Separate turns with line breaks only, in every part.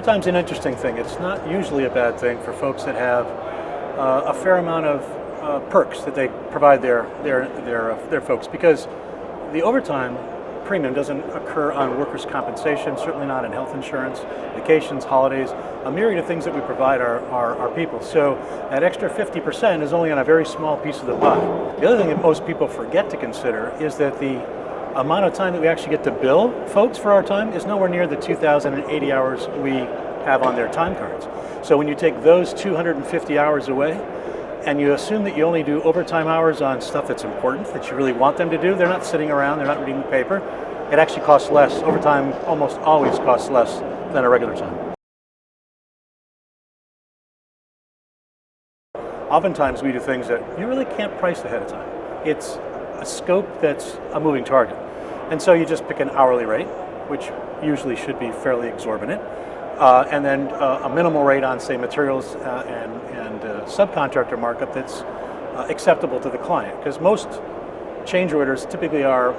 Overtime's an interesting thing. It's not usually a bad thing for folks that have a fair amount of perks that they provide their folks, because the overtime premium doesn't occur on workers' compensation, certainly not in health insurance, vacations, holidays, a myriad of things that we provide our people. So that extra 50% is only on a very small piece of the pie. The other thing that most people forget to consider is that the amount of time that we actually get to bill folks for our time is nowhere near the 2,080 hours we have on their time cards. So when you take those 250 hours away, and you assume that you only do overtime hours on stuff that's important, that you really want them to do, they're not sitting around, they're not reading the paper, it actually costs less. Overtime almost always costs less than a regular time. Oftentimes we do things that you really can't price ahead of time. It's a scope that's a moving target. And so you just pick an hourly rate, which usually should be fairly exorbitant, and then a minimal rate on, say, materials and subcontractor markup that's acceptable to the client. Because most change orders typically are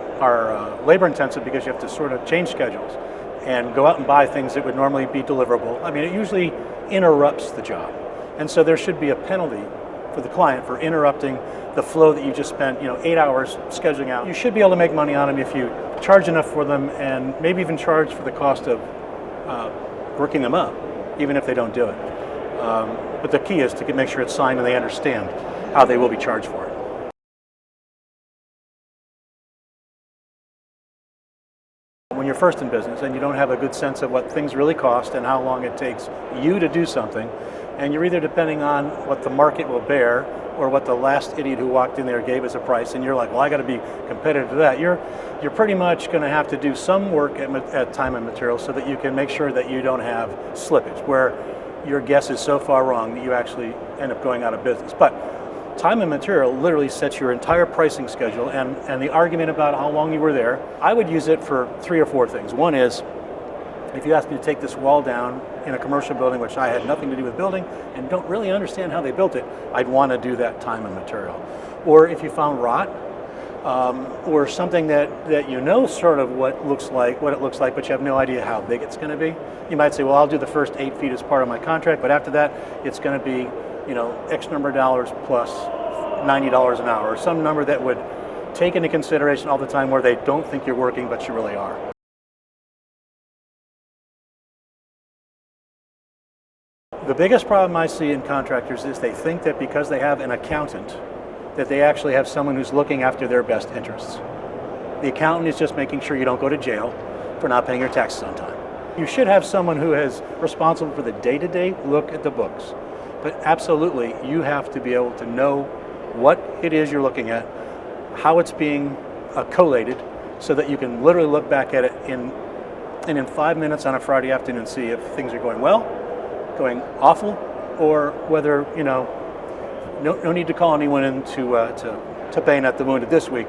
labor intensive, because you have to sort of change schedules and go out and buy things that would normally be deliverable. I mean, it usually interrupts the job. And so there should be a penalty for the client for interrupting the flow that you just spent 8 hours scheduling out. You should be able to make money on them if you charge enough for them, and maybe even charge for the cost of working them up, even if they don't do it. But the key is to make sure it's signed and they understand how they will be charged for it. When you're first in business and you don't have a good sense of what things really cost and how long it takes you to do something, and you're either depending on what the market will bear or what the last idiot who walked in there gave as a price, and you're like, well, I got to be competitive to that, you're pretty much going to have to do some work at time and material so that you can make sure that you don't have slippage, where your guess is so far wrong that you actually end up going out of business. But time and material literally sets your entire pricing schedule, and the argument about how long you were there, I would use it for 3 or 4 things. One is, if you asked me to take this wall down in a commercial building, which I had nothing to do with building and don't really understand how they built it, I'd want to do that time and material. Or if you found rot, or something that you know sort of what it looks like, but you have no idea how big it's going to be, you might say, well, I'll do the first 8 feet as part of my contract, but after that, it's going to be, X number of dollars plus $90 an hour, or some number that would take into consideration all the time where they don't think you're working, but you really are. The biggest problem I see in contractors is they think that because they have an accountant, that they actually have someone who's looking after their best interests. The accountant is just making sure you don't go to jail for not paying your taxes on time. You should have someone who is responsible for the day-to-day look at the books. But absolutely, you have to be able to know what it is you're looking at, how it's being collated, so that you can literally look back at it in 5 minutes on a Friday afternoon, see if things are going well, going awful, or whether, no need to call anyone in to bayonet the wounded this week.